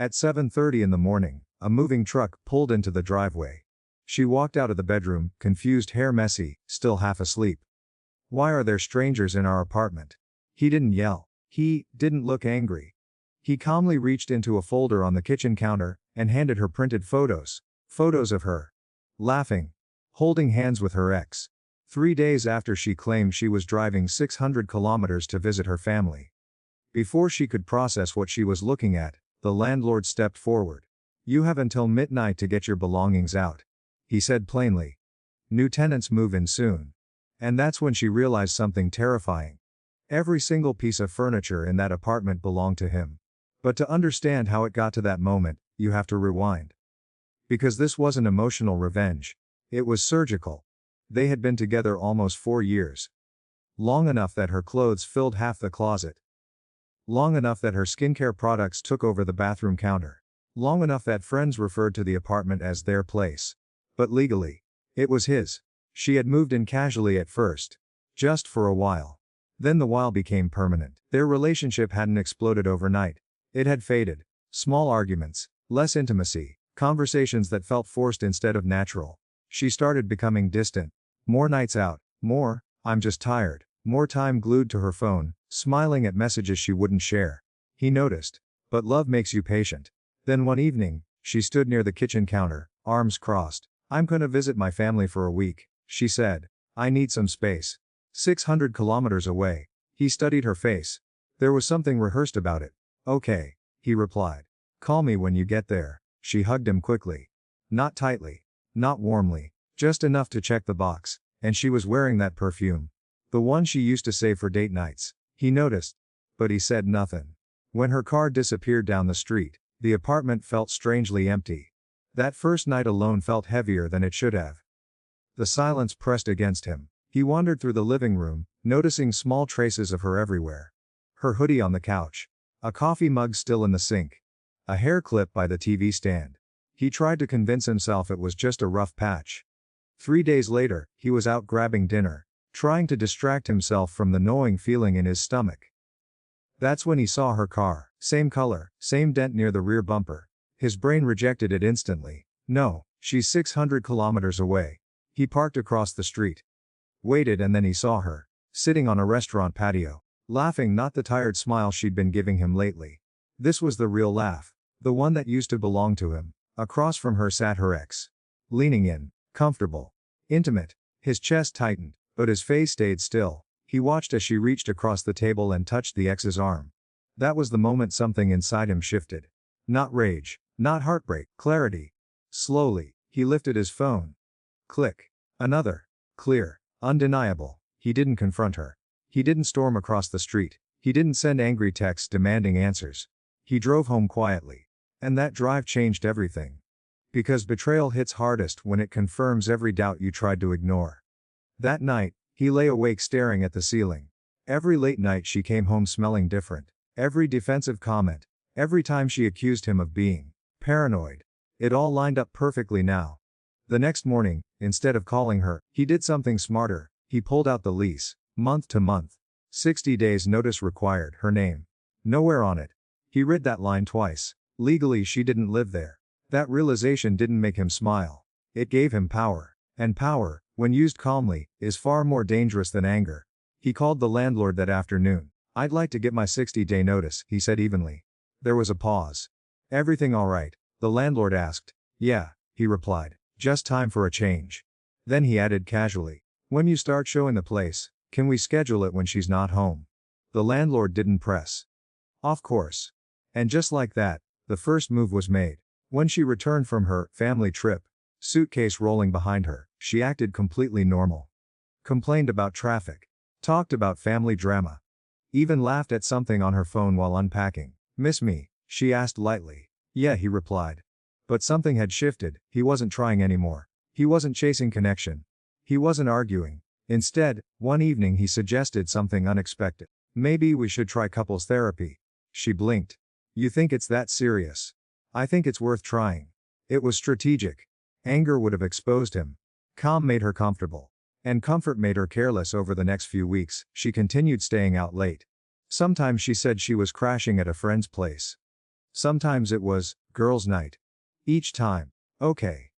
At 7:30 in the morning, a moving truck pulled into the driveway. She walked out of the bedroom, confused, hair messy, still half asleep. "Why are there strangers in our apartment?" He didn't yell. He didn't look angry. He calmly reached into a folder on the kitchen counter and handed her printed photos. Photos of her laughing, holding hands with her ex. 3 days after she claimed she was driving 600 kilometers to visit her family. Before she could process what she was looking at, the landlord stepped forward. "You have until midnight to get your belongings out," he said plainly. "New tenants move in soon." And that's when she realized something terrifying. Every single piece of furniture in that apartment belonged to him. But to understand how it got to that moment, you have to rewind. Because this wasn't emotional revenge. It was surgical. They had been together almost 4 years. Long enough that her clothes filled half the closet. Long enough that her skincare products took over the bathroom counter. Long enough that friends referred to the apartment as their place. But legally, it was his. She had moved in casually at first. Just for a while. Then the while became permanent. Their relationship hadn't exploded overnight. It had faded. Small arguments, less intimacy, conversations that felt forced instead of natural. She started becoming distant. More nights out, more, "I'm just tired," more time glued to her phone, smiling at messages she wouldn't share. He noticed. But love makes you patient. Then one evening, she stood near the kitchen counter, arms crossed. "I'm gonna visit my family for a week," she said. "I need some space." 600 kilometers away. He studied her face. There was something rehearsed about it. "Okay," he replied. "Call me when you get there." She hugged him quickly. Not tightly. Not warmly. Just enough to check the box. And she was wearing that perfume. The one she used to save for date nights. He noticed. But he said nothing. When her car disappeared down the street, the apartment felt strangely empty. That first night alone felt heavier than it should have. The silence pressed against him. He wandered through the living room, noticing small traces of her everywhere. Her hoodie on the couch. A coffee mug still in the sink. A hair clip by the TV stand. He tried to convince himself it was just a rough patch. 3 days later, he was out grabbing dinner, trying to distract himself from the gnawing feeling in his stomach. That's when he saw her car. Same color, same dent near the rear bumper. His brain rejected it instantly. No, she's 600 kilometers away. He parked across the street. Waited, and then he saw her, sitting on a restaurant patio, laughing, not the tired smile she'd been giving him lately. This was the real laugh. The one that used to belong to him. Across from her sat her ex. Leaning in, comfortable, intimate. His chest tightened, but his face stayed still. He watched as she reached across the table and touched the ex's arm. That was the moment something inside him shifted. Not rage, not heartbreak, clarity. Slowly, he lifted his phone. Click. Another. Clear. Undeniable. He didn't confront her. He didn't storm across the street. He didn't send angry texts demanding answers. He drove home quietly. And that drive changed everything. Because betrayal hits hardest when it confirms every doubt you tried to ignore. That night, he lay awake staring at the ceiling. Every late night she came home smelling different. Every defensive comment. Every time she accused him of being paranoid. It all lined up perfectly now. The next morning, instead of calling her, he did something smarter. He pulled out the lease. Month to month. 60 days notice required. Her name. Nowhere on it. He read that line twice. Legally she didn't live there. That realization didn't make him smile. It gave him power. And power, when used calmly, is far more dangerous than anger. He called the landlord that afternoon. "I'd like to get my 60-day notice," he said evenly. There was a pause. "Everything all right?" the landlord asked. "Yeah," he replied. "Just time for a change." Then he added casually, "When you start showing the place, can we schedule it when she's not home?" The landlord didn't press. "Of course." And just like that, the first move was made. When she returned from her family trip, suitcase rolling behind her, she acted completely normal. Complained about traffic. Talked about family drama. Even laughed at something on her phone while unpacking. "Miss me?" she asked lightly. "Yeah," he replied. But something had shifted. He wasn't trying anymore. He wasn't chasing connection. He wasn't arguing. Instead, one evening he suggested something unexpected. "Maybe we should try couples therapy." She blinked. "You think it's that serious?" "I think it's worth trying." It was strategic. Anger would have exposed him. Calm made her comfortable. And comfort made her careless. Over the next few weeks, she continued staying out late. Sometimes she said she was crashing at a friend's place. Sometimes it was, girls' night. Each time. Okay.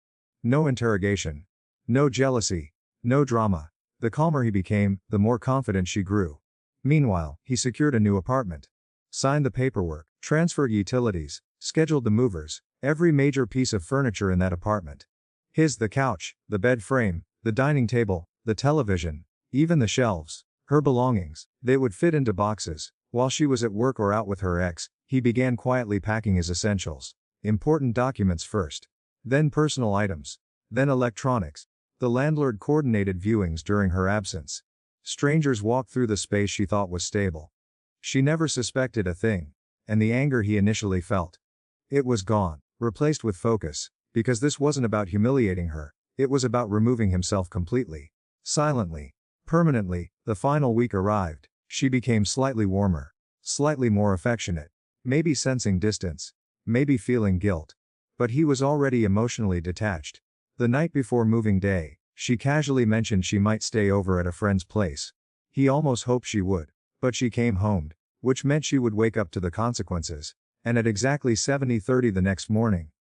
No interrogation. No jealousy. No drama. The calmer he became, the more confident she grew. Meanwhile, he secured a new apartment. Signed the paperwork, transferred utilities, scheduled the movers, every major piece of furniture in that apartment. The couch, the bed frame, the dining table, the television, even the shelves, her belongings, they would fit into boxes. While she was at work or out with her ex, he began quietly packing his essentials. Important documents first. Then personal items. Then electronics. The landlord coordinated viewings during her absence. Strangers walked through the space she thought was stable. She never suspected a thing. And the anger he initially felt. It was gone, replaced with focus, because this wasn't about humiliating her, it was about removing himself completely. Silently. Permanently. The final week arrived. She became slightly warmer. Slightly more affectionate. Maybe sensing distance. Maybe feeling guilt. But he was already emotionally detached. The night before moving day, she casually mentioned she might stay over at a friend's place. He almost hoped she would. But she came home, which meant she would wake up to the consequences. And at exactly 7:30 the next morning,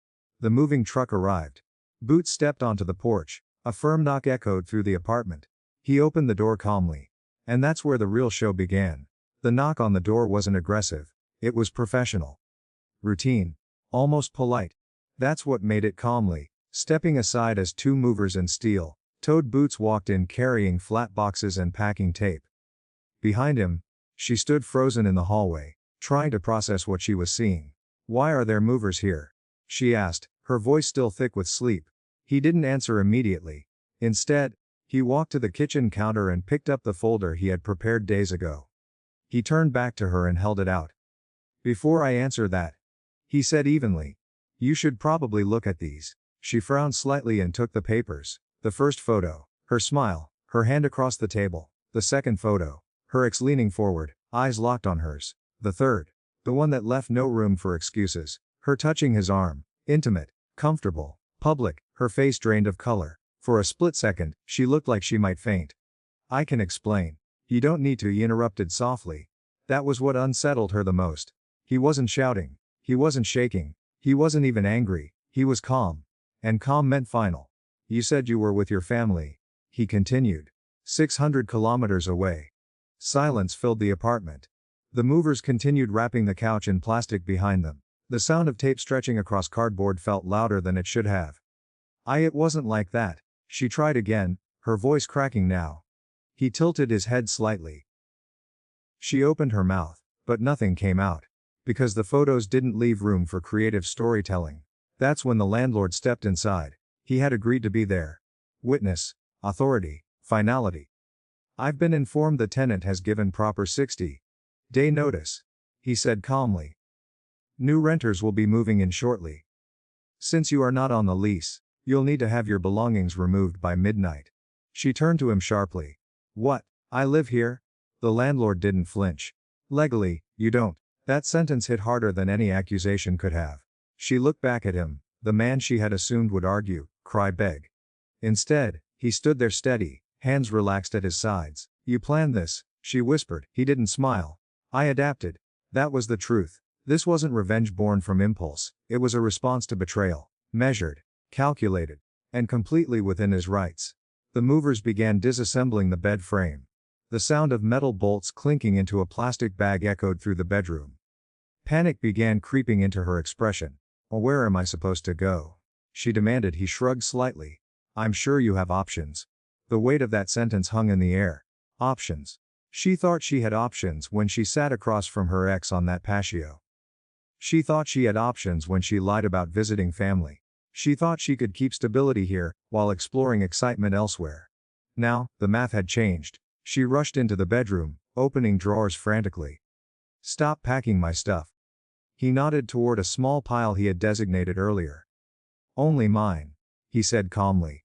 the moving truck arrived. Boots stepped onto the porch. A firm knock echoed through the apartment. He opened the door calmly. And that's where the real show began. The knock on the door wasn't aggressive. It was professional. Routine. Almost polite. That's what made it calmly. Stepping aside as two movers in steel-toed boots walked in carrying flat boxes and packing tape. Behind him, she stood frozen in the hallway, trying to process what she was seeing. "Why are there movers here?" she asked, her voice still thick with sleep. He didn't answer immediately. Instead, he walked to the kitchen counter and picked up the folder he had prepared days ago. He turned back to her and held it out. "Before I answer that," he said evenly, "you should probably look at these." She frowned slightly and took the papers. The first photo, her smile, her hand across the table. The second photo, her ex leaning forward, eyes locked on hers. The third, the one that left no room for excuses, her touching his arm, intimate, comfortable, public, her face drained of color. For a split second, she looked like she might faint. "I can explain." "You don't need to," he interrupted softly. That was what unsettled her the most. He wasn't shouting. He wasn't shaking. He wasn't even angry. He was calm. And calm meant final. "You said you were with your family," he continued. 600 kilometers away. Silence filled the apartment. The movers continued wrapping the couch in plastic behind them. The sound of tape stretching across cardboard felt louder than it should have. It wasn't like that." She tried again, her voice cracking now. He tilted his head slightly. She opened her mouth, but nothing came out. Because the photos didn't leave room for creative storytelling. That's when the landlord stepped inside. He had agreed to be there. Witness, authority, finality. "I've been informed the tenant has given proper 60-day notice," he said calmly. "New renters will be moving in shortly. Since you are not on the lease, you'll need to have your belongings removed by midnight." She turned to him sharply. "What? I live here?" The landlord didn't flinch. "Legally, you don't." That sentence hit harder than any accusation could have. She looked back at him, the man she had assumed would argue, cry, beg. Instead, he stood there steady, hands relaxed at his sides. "You planned this," she whispered. He didn't smile. "I adapted." That was the truth. This wasn't revenge born from impulse, it was a response to betrayal. Measured, calculated, and completely within his rights. The movers began disassembling the bed frame. The sound of metal bolts clinking into a plastic bag echoed through the bedroom. Panic began creeping into her expression. "Well, where am I supposed to go?" she demanded. He shrugged slightly. "I'm sure you have options." The weight of that sentence hung in the air. Options. She thought she had options when she sat across from her ex on that patio. She thought she had options when she lied about visiting family. She thought she could keep stability here, while exploring excitement elsewhere. Now, the math had changed. She rushed into the bedroom, opening drawers frantically. "Stop packing my stuff." He nodded toward a small pile he had designated earlier. "Only mine," he said calmly.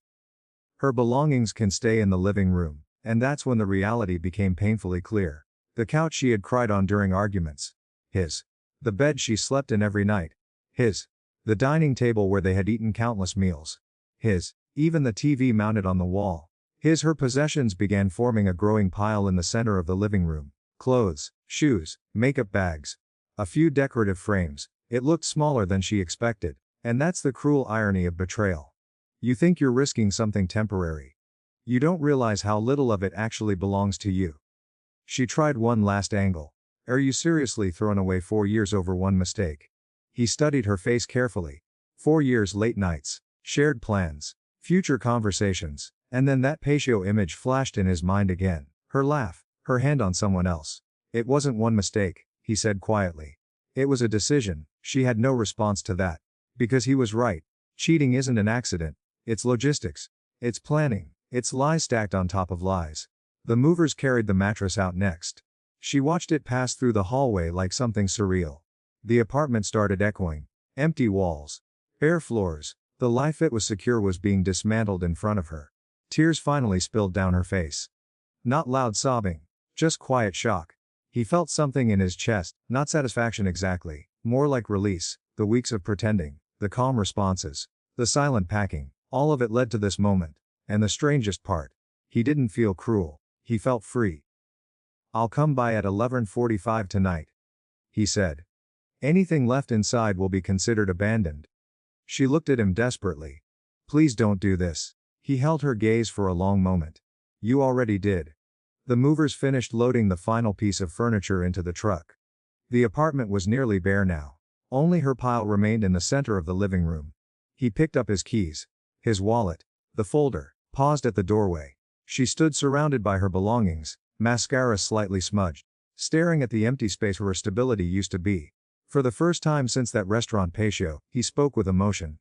"Her belongings can stay in the living room," and that's when the reality became painfully clear. The couch she had cried on during arguments. His. The bed she slept in every night. His. The dining table where they had eaten countless meals. His. Even the TV mounted on the wall. Her possessions began forming a growing pile in the center of the living room. Clothes, shoes, makeup bags. A few decorative frames, It looked smaller than she expected. And that's the cruel irony of betrayal. You think you're risking something temporary. You don't realize how little of it actually belongs to you. She tried one last angle. Are you seriously throwing away 4 years over one mistake? He studied her face carefully. 4 years, late nights, shared plans, future conversations, and then that patio image flashed in his mind again. Her laugh, her hand on someone else. It wasn't one mistake, he said quietly. It was a decision. She had no response to that. Because he was right. Cheating isn't an accident. It's logistics. It's planning. It's lies stacked on top of lies. The movers carried the mattress out next. She watched it pass through the hallway like something surreal. The apartment started echoing. Empty walls. Bare floors. The life it was secure was being dismantled in front of her. Tears finally spilled down her face. Not loud sobbing. Just quiet shock. He felt something in his chest, not satisfaction exactly, more like release. The weeks of pretending, the calm responses, the silent packing, all of it led to this moment. And the strangest part, he didn't feel cruel, he felt free. I'll come by at 11:45 tonight, he said. Anything left inside will be considered abandoned. She looked at him desperately. Please don't do this. He held her gaze for a long moment. You already did. The movers finished loading the final piece of furniture into the truck. The apartment was nearly bare now. Only her pile remained in the center of the living room. He picked up his keys, his wallet, the folder, paused at the doorway. She stood surrounded by her belongings, mascara slightly smudged, staring at the empty space where stability used to be. For the first time since that restaurant patio, he spoke with emotion.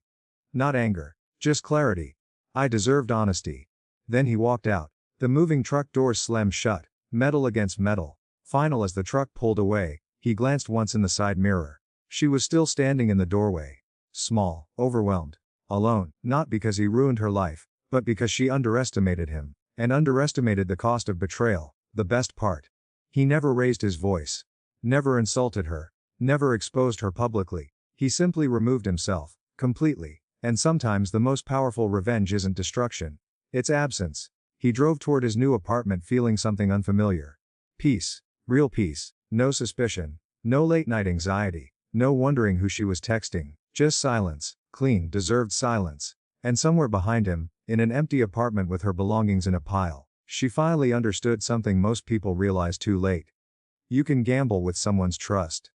Not anger, just clarity. I deserved honesty. Then he walked out. The moving truck doors slammed shut, metal against metal. Final as the truck pulled away, he glanced once in the side mirror. She was still standing in the doorway. Small, overwhelmed, alone, not because he ruined her life, but because she underestimated him, and underestimated the cost of betrayal, the best part. He never raised his voice. Never insulted her. Never exposed her publicly. He simply removed himself, completely, and sometimes the most powerful revenge isn't destruction. It's absence. He drove toward his new apartment feeling something unfamiliar. Peace. Real peace. No suspicion. No late-night anxiety. No wondering who she was texting. Just silence. Clean, deserved silence. And somewhere behind him, in an empty apartment with her belongings in a pile, she finally understood something most people realize too late. You can gamble with someone's trust.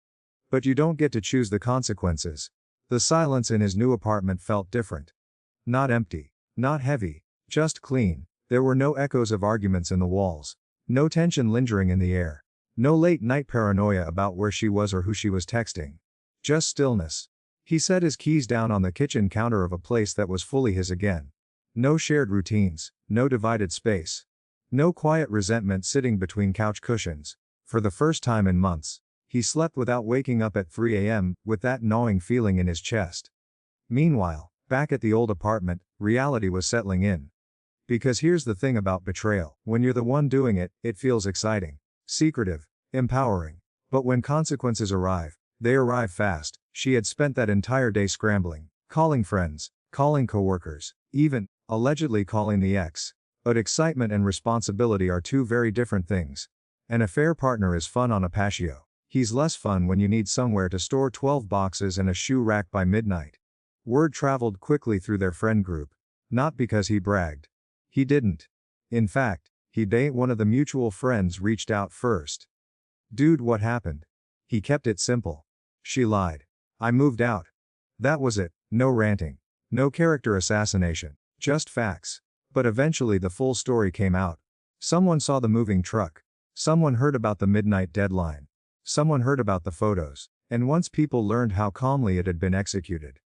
But you don't get to choose the consequences. The silence in his new apartment felt different. Not empty. Not heavy. Just clean. There were no echoes of arguments in the walls. No tension lingering in the air. No late-night paranoia about where she was or who she was texting. Just stillness. He set his keys down on the kitchen counter of a place that was fully his again. No shared routines. No divided space. No quiet resentment sitting between couch cushions. For the first time in months, he slept without waking up at 3 a.m., with that gnawing feeling in his chest. Meanwhile, back at the old apartment, reality was settling in. Because here's the thing about betrayal, when you're the one doing it, it feels exciting, secretive, empowering. But when consequences arrive, they arrive fast. She had spent that entire day scrambling, calling friends, calling coworkers, even, allegedly calling the ex. But excitement and responsibility are two very different things. An affair partner is fun on a patio. He's less fun when you need somewhere to store 12 boxes and a shoe rack by midnight. Word traveled quickly through their friend group. Not because he bragged. He didn't. In fact, one of the mutual friends reached out first. Dude, what happened? He kept it simple. She lied. I moved out. That was it. No ranting. No character assassination. Just facts. But eventually the full story came out. Someone saw the moving truck. Someone heard about the midnight deadline. Someone heard about the photos. And once people learned how calmly it had been executed,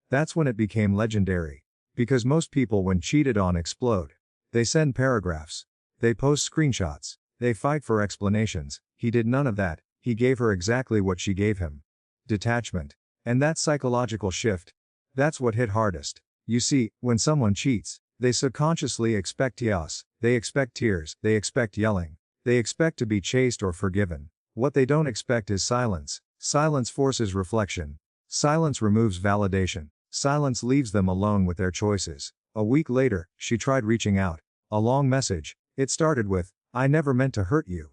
that's when it became legendary. Because most people, when cheated on, explode. They send paragraphs. They post screenshots. They fight for explanations. He did none of that. He gave her exactly what she gave him. Detachment. And that psychological shift. That's what hit hardest. You see, when someone cheats, they subconsciously expect chaos. They expect tears. They expect yelling. They expect to be chased or forgiven. What they don't expect is silence. Silence forces reflection. Silence removes validation. Silence leaves them alone with their choices. A week later, she tried reaching out. A long message. It started with, I never meant to hurt you.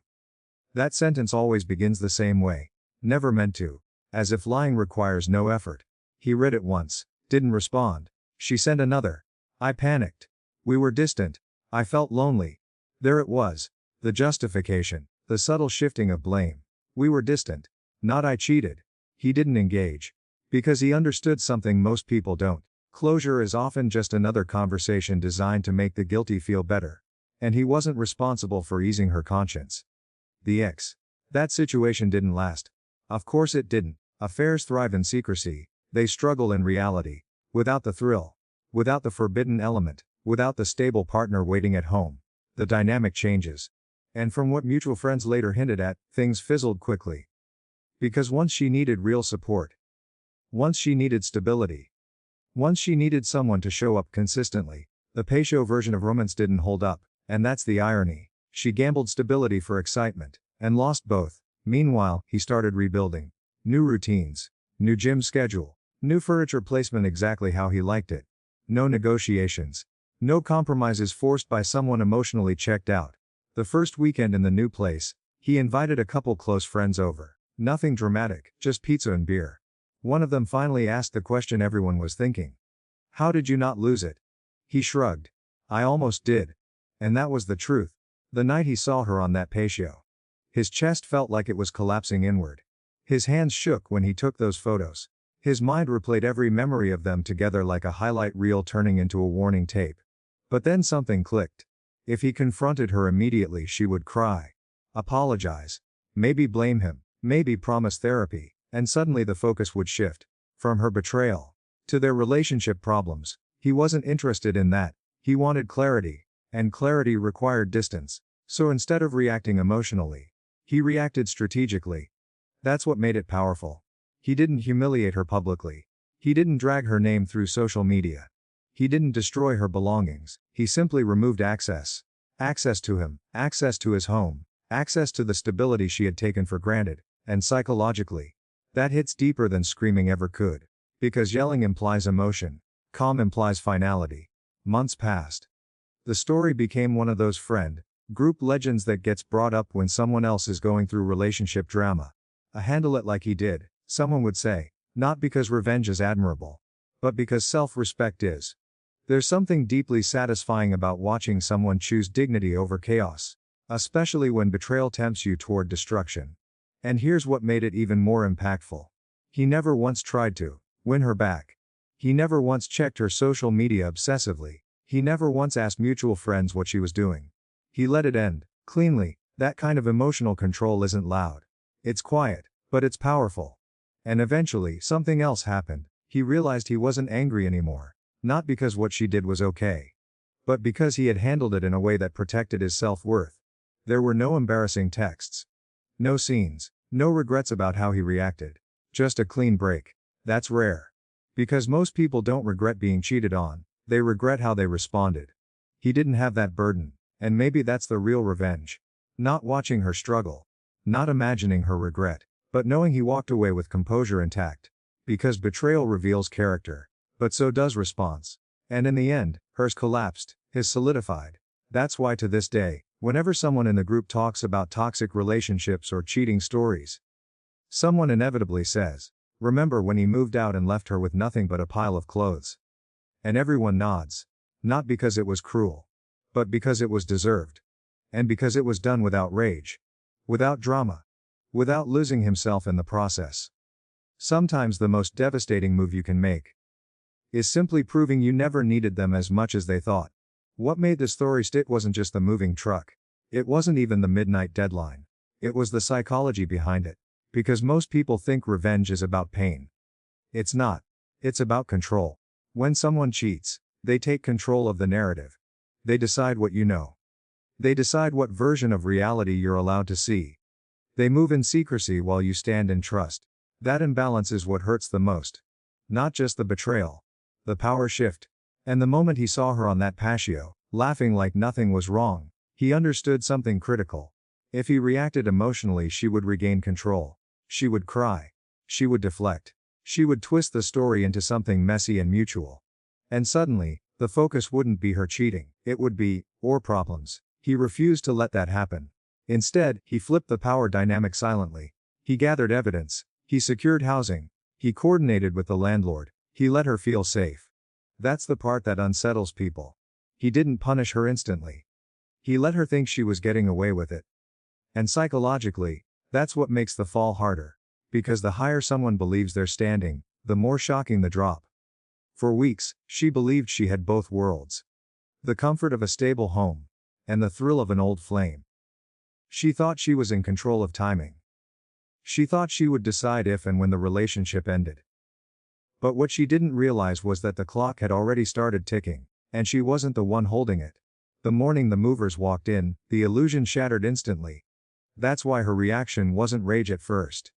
That sentence always begins the same way. Never meant to. as if lying requires no effort. He read it once, didn't respond. She sent another. I panicked. We were distant. I felt lonely. There it was. The justification, the subtle shifting of blame. We were distant. Not I cheated. He didn't engage. Because he understood something most people don't. Closure is often just another conversation designed to make the guilty feel better. And he wasn't responsible for easing her conscience. The X. That situation didn't last. Of course it didn't. Affairs thrive in secrecy, they struggle in reality. Without the thrill. Without the forbidden element. Without the stable partner waiting at home. The dynamic changes. And from what mutual friends later hinted at, things fizzled quickly. Because once she needed real support. Once she needed stability. Once she needed someone to show up consistently, the patio version of romance didn't hold up, and that's the irony. She gambled stability for excitement, and lost both. Meanwhile, he started rebuilding. New routines. New gym schedule. New furniture placement exactly how he liked it. No negotiations. No compromises forced by someone emotionally checked out. The first weekend in the new place, he invited a couple close friends over. Nothing dramatic, just pizza and beer. One of them finally asked the question everyone was thinking. How did you not lose it? He shrugged. I almost did. And that was the truth. The night he saw her on that patio. His chest felt like it was collapsing inward. His hands shook when he took those photos. His mind replayed every memory of them together like a highlight reel turning into a warning tape. But then something clicked. If he confronted her immediately, she would cry. Apologize. Maybe blame him. Maybe promise therapy. And suddenly the focus would shift. From her betrayal. To their relationship problems. He wasn't interested in that. He wanted clarity. And clarity required distance. So instead of reacting emotionally, he reacted strategically. That's what made it powerful. He didn't humiliate her publicly. He didn't drag her name through social media. He didn't destroy her belongings. He simply removed access. Access to him. Access to his home. Access to the stability she had taken for granted. And psychologically, that hits deeper than screaming ever could. Because yelling implies emotion. Calm implies finality. Months passed. The story became one of those group legends that gets brought up when someone else is going through relationship drama. Handle it like he did, someone would say, not because revenge is admirable, but because self-respect is. There's something deeply satisfying about watching someone choose dignity over chaos, especially when betrayal tempts you toward destruction. And here's what made it even more impactful. He never once tried to win her back. He never once checked her social media obsessively. He never once asked mutual friends what she was doing. He let it end, cleanly. That kind of emotional control isn't loud. It's quiet, but it's powerful. And eventually, something else happened. He realized he wasn't angry anymore. Not because what she did was okay. But because he had handled it in a way that protected his self-worth. There were no embarrassing texts. No scenes. No regrets about how he reacted. Just a clean break. That's rare. Because most people don't regret being cheated on. They regret how they responded. He didn't have that burden. And maybe that's the real revenge. Not watching her struggle. Not imagining her regret. But knowing he walked away with composure intact. Because betrayal reveals character. But so does response. And in the end, hers collapsed, his solidified. That's why to this day, whenever someone in the group talks about toxic relationships or cheating stories, someone inevitably says, remember when he moved out and left her with nothing but a pile of clothes? And everyone nods. Not because it was cruel. But because it was deserved. And because it was done without rage. Without drama. Without losing himself in the process. Sometimes the most devastating move you can make is simply proving you never needed them as much as they thought. What made the story stick wasn't just the moving truck. It wasn't even the midnight deadline. It was the psychology behind it. Because most people think revenge is about pain. It's not. It's about control. When someone cheats, they take control of the narrative. They decide what you know. They decide what version of reality you're allowed to see. They move in secrecy while you stand in trust. That imbalance is what hurts the most. Not just the betrayal. The power shift. And the moment he saw her on that patio, laughing like nothing was wrong, he understood something critical. If he reacted emotionally, she would regain control. She would cry. She would deflect. She would twist the story into something messy and mutual. And suddenly, the focus wouldn't be her cheating, it would be, or problems. He refused to let that happen. Instead, he flipped the power dynamic silently. He gathered evidence. He secured housing. He coordinated with the landlord. He let her feel safe. That's the part that unsettles people. He didn't punish her instantly. He let her think she was getting away with it. And psychologically, that's what makes the fall harder. Because the higher someone believes they're standing, the more shocking the drop. For weeks, she believed she had both worlds. The comfort of a stable home. And the thrill of an old flame. She thought she was in control of timing. She thought she would decide if and when the relationship ended. But what she didn't realize was that the clock had already started ticking, and she wasn't the one holding it. The morning the movers walked in, the illusion shattered instantly. That's why her reaction wasn't rage at first.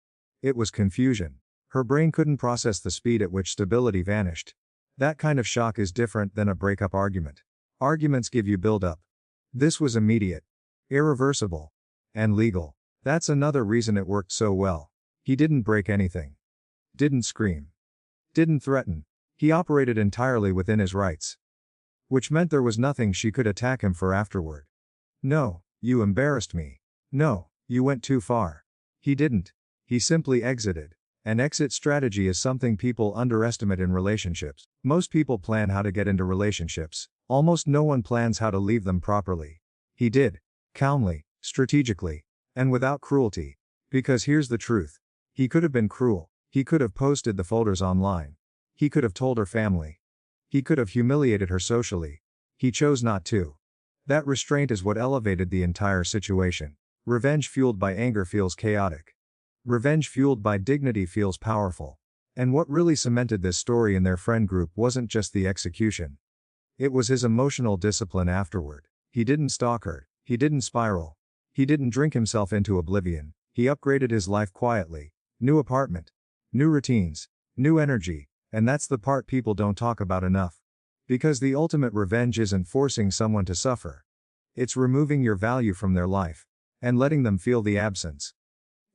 It was confusion. Her brain couldn't process the speed at which stability vanished. That kind of shock is different than a breakup argument. Arguments give you build-up. This was immediate, irreversible, and legal. That's another reason it worked so well. He didn't break anything. Didn't scream. Didn't threaten. He operated entirely within his rights. Which meant there was nothing she could attack him for afterward. No, you embarrassed me. No, you went too far. He didn't. He simply exited. An exit strategy is something people underestimate in relationships. Most people plan how to get into relationships. Almost no one plans how to leave them properly. He did. Calmly, strategically, and without cruelty. Because here's the truth. He could have been cruel. He could have posted the photos online. He could have told her family. He could have humiliated her socially. He chose not to. That restraint is what elevated the entire situation. Revenge fueled by anger feels chaotic. Revenge fueled by dignity feels powerful. And what really cemented this story in their friend group wasn't just the execution. It was his emotional discipline afterward. He didn't stalk her. He didn't spiral. He didn't drink himself into oblivion. He upgraded his life quietly. New apartment. New routines. New energy. And that's the part people don't talk about enough. Because the ultimate revenge isn't forcing someone to suffer. It's removing your value from their life. And letting them feel the absence.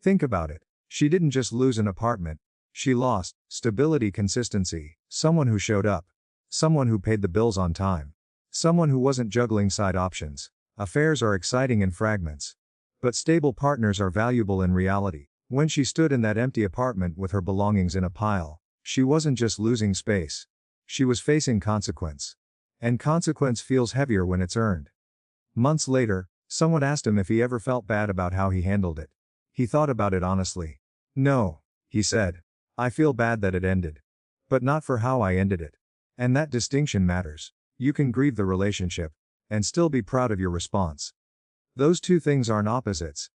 Think about it. She didn't just lose an apartment. She lost stability, consistency, someone who showed up. Someone who paid the bills on time. Someone who wasn't juggling side options. Affairs are exciting in fragments. But stable partners are valuable in reality. When she stood in that empty apartment with her belongings in a pile, she wasn't just losing space. She was facing consequence. And consequence feels heavier when it's earned. Months later, someone asked him if he ever felt bad about how he handled it. He thought about it honestly. No, he said. I feel bad that it ended. But not for how I ended it. And that distinction matters. You can grieve the relationship and still be proud of your response. Those two things aren't opposites.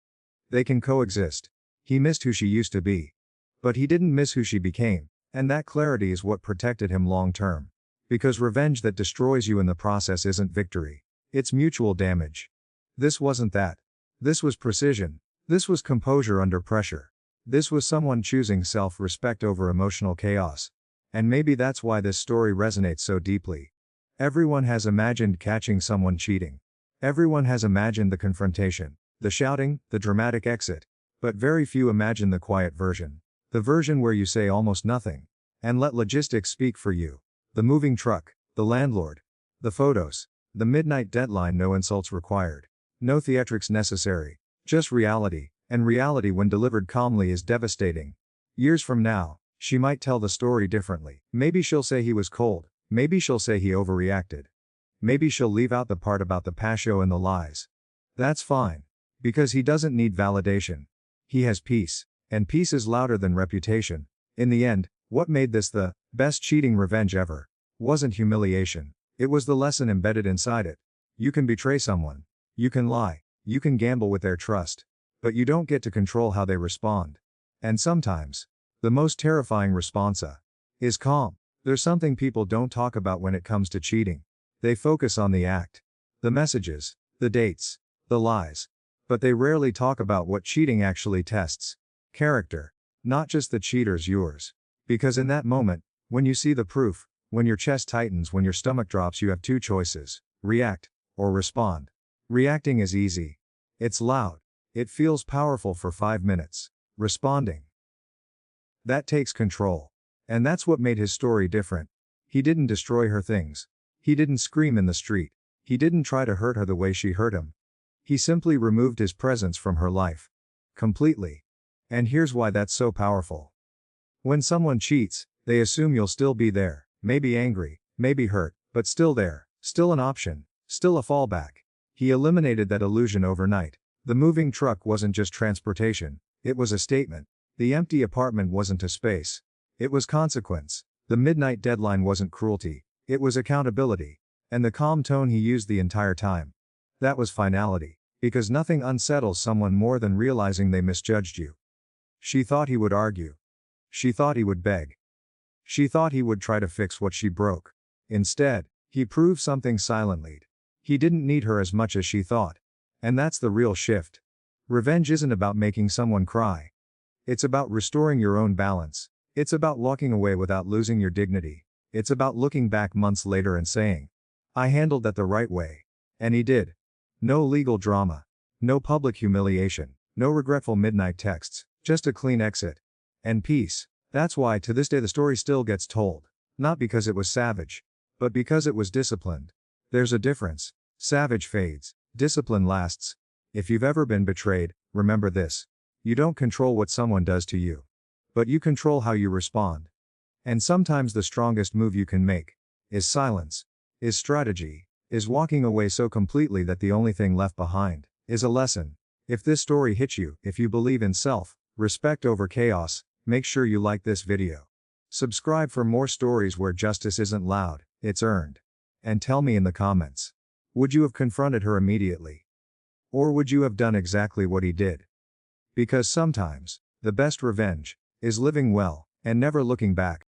They can coexist. He missed who she used to be. But he didn't miss who she became, and that clarity is what protected him long term. Because revenge that destroys you in the process isn't victory. It's mutual damage. This wasn't that. This was precision. This was composure under pressure. This was someone choosing self-respect over emotional chaos. And maybe that's why this story resonates so deeply. Everyone has imagined catching someone cheating. Everyone has imagined the confrontation, the shouting, the dramatic exit. But very few imagine the quiet version. The version where you say almost nothing. And let logistics speak for you. The moving truck, the landlord, the photos, the midnight deadline, no insults required. No theatrics necessary. Just reality, and reality when delivered calmly is devastating. Years from now, she might tell the story differently. Maybe she'll say he was cold. Maybe she'll say he overreacted. Maybe she'll leave out the part about the patio and the lies. That's fine. Because he doesn't need validation. He has peace. And peace is louder than reputation. In the end, what made this the best cheating revenge ever wasn't humiliation. It was the lesson embedded inside it. You can betray someone. You can lie. You can gamble with their trust. But you don't get to control how they respond. And sometimes, the most terrifying response is calm. There's something people don't talk about when it comes to cheating. They focus on the act, the messages, the dates, the lies. But they rarely talk about what cheating actually tests. Character. Not just the cheater's, yours. Because in that moment, when you see the proof, when your chest tightens, when your stomach drops, you have two choices: react or respond. Reacting is easy. It's loud. It feels powerful for 5 minutes. Responding, that takes control. And that's what made his story different. He didn't destroy her things. He didn't scream in the street. He didn't try to hurt her the way she hurt him. He simply removed his presence from her life. Completely. And here's why that's so powerful. When someone cheats, they assume you'll still be there, maybe angry, maybe hurt, but still there, still an option, still a fallback. He eliminated that illusion overnight. The moving truck wasn't just transportation, it was a statement. The empty apartment wasn't a space. It was consequence. The midnight deadline wasn't cruelty, it was accountability. And the calm tone he used the entire time. That was finality. Because nothing unsettles someone more than realizing they misjudged you. She thought he would argue. She thought he would beg. She thought he would try to fix what she broke. Instead, he proved something silently. He didn't need her as much as she thought. And that's the real shift. Revenge isn't about making someone cry. It's about restoring your own balance. It's about walking away without losing your dignity. It's about looking back months later and saying, I handled that the right way. And he did. No legal drama. No public humiliation. No regretful midnight texts. Just a clean exit. And peace. That's why to this day the story still gets told. Not because it was savage. But because it was disciplined. There's a difference. Savage fades. Discipline lasts. If you've ever been betrayed, remember this. You don't control what someone does to you. But you control how you respond. And sometimes the strongest move you can make is silence, is strategy, is walking away so completely that the only thing left behind is a lesson. If this story hits you, if you believe in self-respect over chaos, make sure you like this video. Subscribe for more stories where justice isn't loud, it's earned. And tell me in the comments. Would you have confronted her immediately? Or would you have done exactly what he did? Because sometimes, the best revenge is living well and never looking back.